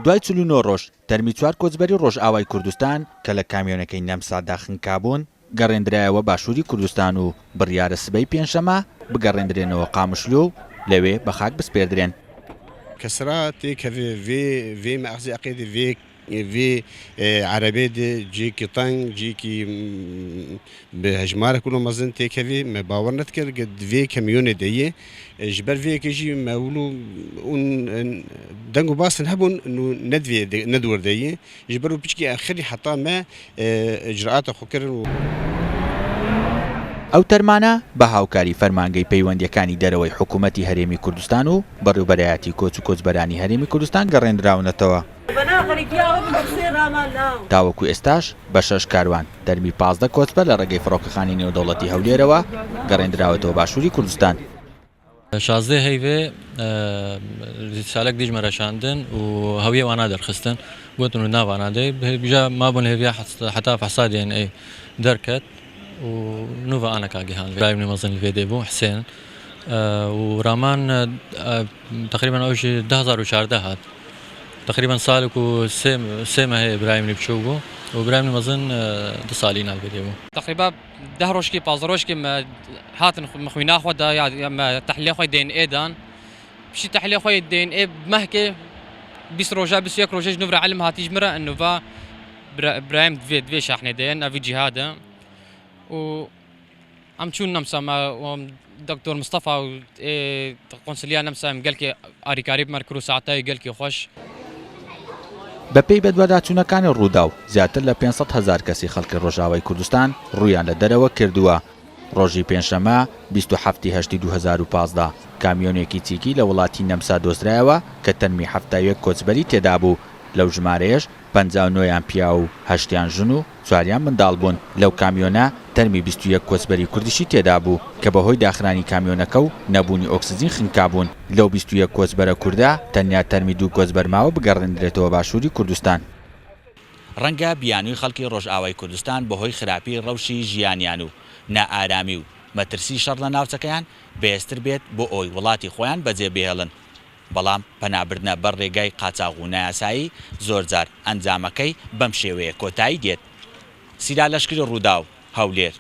دوای 49 ڕۆژ تەرمی 4 کۆچبەری ڕۆژئاوای کوردستان کە لە کامیۆنەکەی نەمسادا خنکابوون گەڕێندرایەوە باشووری کوردستان و بڕیارە سبەی پێنجشەمە بگەڕێندرێنەوە قامشلۆ و لەوێ بە خاک بسپێردرێن. كسرات في مأخذ عقيدة في عربية جيكي طنج جيكي بهجمارة كله مازن تيكفي ما باورنا تكر قد في كميون ديه جبر في كيجي مولو دنگو باس نهبون انه ندفي ندور ديه جبروا بيشكي اخري حتى ما اجراءات خوكر ئەو تەرمانە بە هاوکاری فەرمانگەی پەیوەندیەکانی دەرەوەی حکوومەتی هەرێمی کوردستان و بەڕێوەبەرایەتی کۆچ و کۆچبەرانی هەرێمی کوردستان گەڕێنراونەتەوە. تاوەکو ئێستاش بە 6 کاروان تەرمی 15 کۆچبەر لە ڕێگەی فڕۆکەخانی نێودەوڵەتی هەولێرەوە گەڕێنراوەتەوە باشووری کوردستان. 16 هەیڤێ سالێک دیژمەرەشاندن و هەویە وانە دەرخستن گوتن و ناوانادەی بژە مابوون هێویە حتا فەحسا DNA دەرکەت ونوفا أنا كاجيهان برايم مازن الفيديو بو حسين ورامان تقريبا أول شيء 2014 هات تقريبا صالك وسيما هي برايم بشوفه وبرايم مازن تصالين على الفيديو تقريبا دهروشكي بازروشكي ما هات مخوينا خدا يا ما تحليل خوي DNA دان بشي تحليل خوي DNA بمهكي بيس روجا بيس ياك روجا نوفر علم هاتيج مرة إنه فا برايم في شحنة دين في جهاده و عم تشون نمسا مع دكتور مصطفى قنصلية نمسا قال كي أري قريب مركرو ساعتاي قال كي خوش بەپێی بەدواداچوونەکانی ڕوودا و زیاتر لە 500,000 کەسی خەڵکی ڕۆژاوای کوردستان ڕوویان لە دەرەوە کردووە. ڕۆژی پێنجشەمە 27 2015 کامیۆنێکی چیکی لە وڵاتی نەمسا دۆزرایەوە کە تەرمی 71 کۆچبەری تێدا بوو. لەو ژمارەیەش 59یان پیا و 8یان ژن و 4یان منداڵ بوون. لەو کامیۆنە تەرمی 21 کۆچبەری کوردیشی تێدا بوو کە بەهۆی داخرانی کامیۆنەکە و نەبوونی ئۆکسجین خنکابوون. لەو 21 کۆچبەرە کووردا تەنیا تەرمی 2 کۆچبەر ماوە بگەڕێنرێتەوە باشووری کوردستان. ڕەنگە بیانووی خەڵکی ڕۆژئاوای کوردستان بەهۆی خراپی ڕەوشی ژیانیان و نائارامی و مەترسی شەڕ لە ناوچەکەیان بەهێزتر بێت بۆ ئەوی وڵاتی خۆیان بەجێ بهێڵن. بەڵام پەنابردنە بەر ڕێگای قاچاغ و نایاسایی زۆرجار ئەنجامەکەی بەم شێوەیە کۆتایی دێت. سیلا لەشکری ڕوودا و هەولێر